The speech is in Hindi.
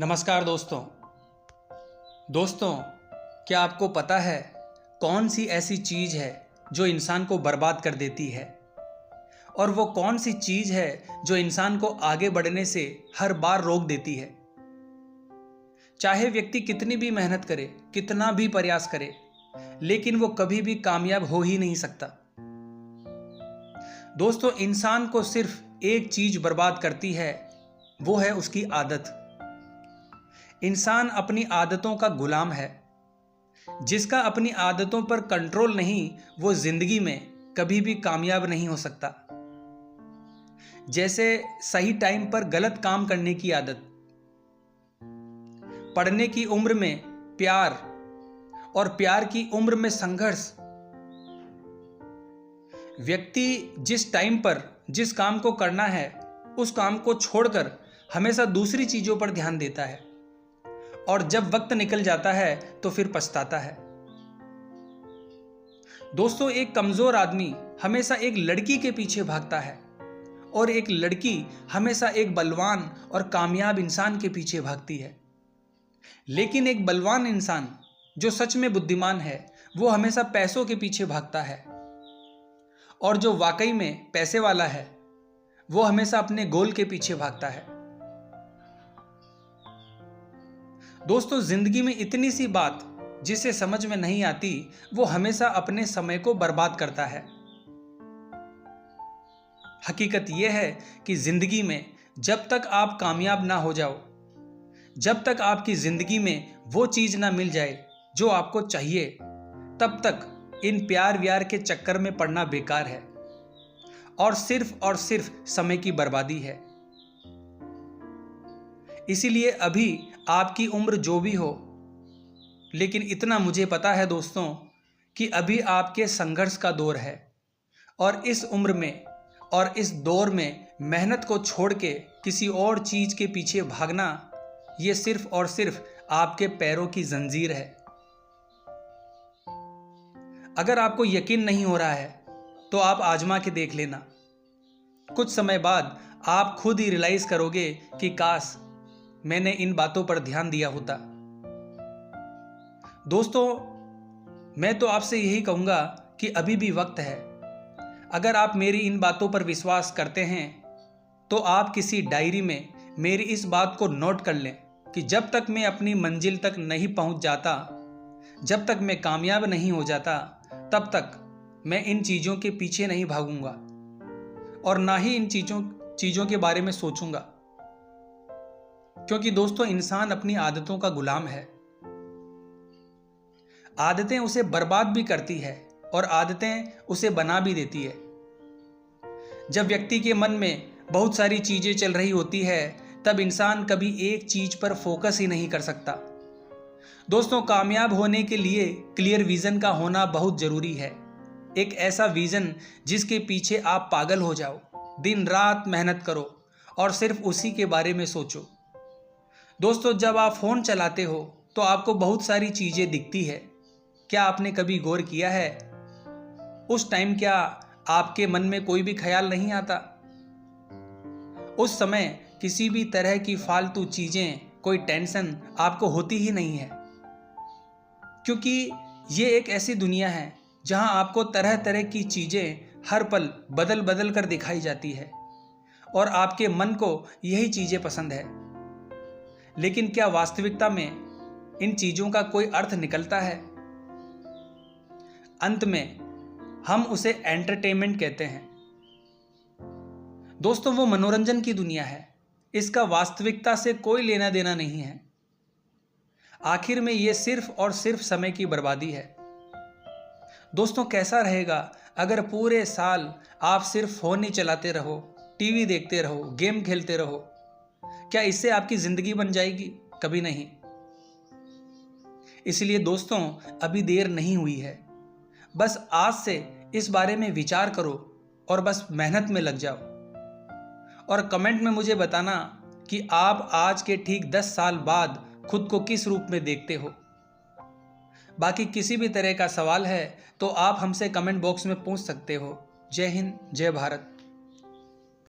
नमस्कार दोस्तों, क्या आपको पता है कौन सी ऐसी चीज़ है जो इंसान को बर्बाद कर देती है? और वो कौन सी चीज़ है जो इंसान को आगे बढ़ने से हर बार रोक देती है? चाहे व्यक्ति कितनी भी मेहनत करे, कितना भी प्रयास करे, लेकिन वो कभी भी कामयाब हो ही नहीं सकता। दोस्तों, इंसान को सिर्फ एक चीज़ बर्बाद करती है, वो है उसकी आदत। इंसान अपनी आदतों का गुलाम है। जिसका अपनी आदतों पर कंट्रोल नहीं, वो जिंदगी में कभी भी कामयाब नहीं हो सकता। जैसे सही टाइम पर गलत काम करने की आदत, पढ़ने की उम्र में प्यार और प्यार की उम्र में संघर्ष। व्यक्ति जिस टाइम पर जिस काम को करना है, उस काम को छोड़कर हमेशा दूसरी चीजों पर ध्यान देता है, और जब वक्त निकल जाता है तो फिर पछताता है। दोस्तों, एक कमजोर आदमी हमेशा एक लड़की के पीछे भागता है, और एक लड़की हमेशा एक बलवान और कामयाब इंसान के पीछे भागती है। लेकिन एक बलवान इंसान जो सच में बुद्धिमान है, वो हमेशा पैसों के पीछे भागता है, और जो वाकई में पैसे वाला है, वो हमेशा अपने गोल के पीछे भागता है। दोस्तों, जिंदगी में इतनी सी बात जिसे समझ में नहीं आती, वो हमेशा अपने समय को बर्बाद करता है। हकीकत यह है कि जिंदगी में जब तक आप कामयाब ना हो जाओ, जब तक आपकी जिंदगी में वो चीज ना मिल जाए जो आपको चाहिए, तब तक इन प्यार व्यार के चक्कर में पड़ना बेकार है और सिर्फ समय की बर्बादी है। इसीलिए अभी आपकी उम्र जो भी हो, लेकिन इतना मुझे पता है दोस्तों कि अभी आपके संघर्ष का दौर है, और इस उम्र में और इस दौर में मेहनत को छोड़ के किसी और चीज के पीछे भागना, ये सिर्फ और सिर्फ आपके पैरों की जंजीर है। अगर आपको यकीन नहीं हो रहा है तो आप आजमा के देख लेना। कुछ समय बाद आप खुद ही रियलाइज करोगे कि काश मैंने इन बातों पर ध्यान दिया होता। दोस्तों, मैं तो आपसे यही कहूंगा कि अभी भी वक्त है। अगर आप मेरी इन बातों पर विश्वास करते हैं तो आप किसी डायरी में मेरी इस बात को नोट कर लें कि जब तक मैं अपनी मंजिल तक नहीं पहुंच जाता, जब तक मैं कामयाब नहीं हो जाता, तब तक मैं इन चीज़ों के पीछे नहीं भागूंगा, और ना ही इन चीज़ों के बारे में सोचूंगा। क्योंकि दोस्तों, इंसान अपनी आदतों का गुलाम है। आदतें उसे बर्बाद भी करती है और आदतें उसे बना भी देती है। जब व्यक्ति के मन में बहुत सारी चीजें चल रही होती है, तब इंसान कभी एक चीज पर फोकस ही नहीं कर सकता। दोस्तों, कामयाब होने के लिए क्लियर विजन का होना बहुत जरूरी है। एक ऐसा विजन जिसके पीछे आप पागल हो जाओ, दिन रात मेहनत करो और सिर्फ उसी के बारे में सोचो। दोस्तों, जब आप फोन चलाते हो तो आपको बहुत सारी चीजें दिखती है। क्या आपने कभी गौर किया है, उस टाइम क्या आपके मन में कोई भी ख्याल नहीं आता? उस समय किसी भी तरह की फालतू चीजें, कोई टेंशन आपको होती ही नहीं है, क्योंकि ये एक ऐसी दुनिया है जहां आपको तरह तरह की चीजें हर पल बदल बदल कर दिखाई जाती है, और आपके मन को यही चीजें पसंद है। लेकिन क्या वास्तविकता में इन चीजों का कोई अर्थ निकलता है? अंत में हम उसे एंटरटेनमेंट कहते हैं। दोस्तों, वो मनोरंजन की दुनिया है, इसका वास्तविकता से कोई लेना देना नहीं है। आखिर में ये सिर्फ और सिर्फ समय की बर्बादी है। दोस्तों, कैसा रहेगा अगर पूरे साल आप सिर्फ फोन ही चलाते रहो, टीवी देखते रहो, गेम खेलते रहो? क्या इससे आपकी जिंदगी बन जाएगी? कभी नहीं। इसलिए दोस्तों, अभी देर नहीं हुई है। बस आज से इस बारे में विचार करो और बस मेहनत में लग जाओ, और कमेंट में मुझे बताना कि आप आज के ठीक 10 साल बाद खुद को किस रूप में देखते हो। बाकी किसी भी तरह का सवाल है तो आप हमसे कमेंट बॉक्स में पूछ सकते हो। जय हिंद, जय भारत।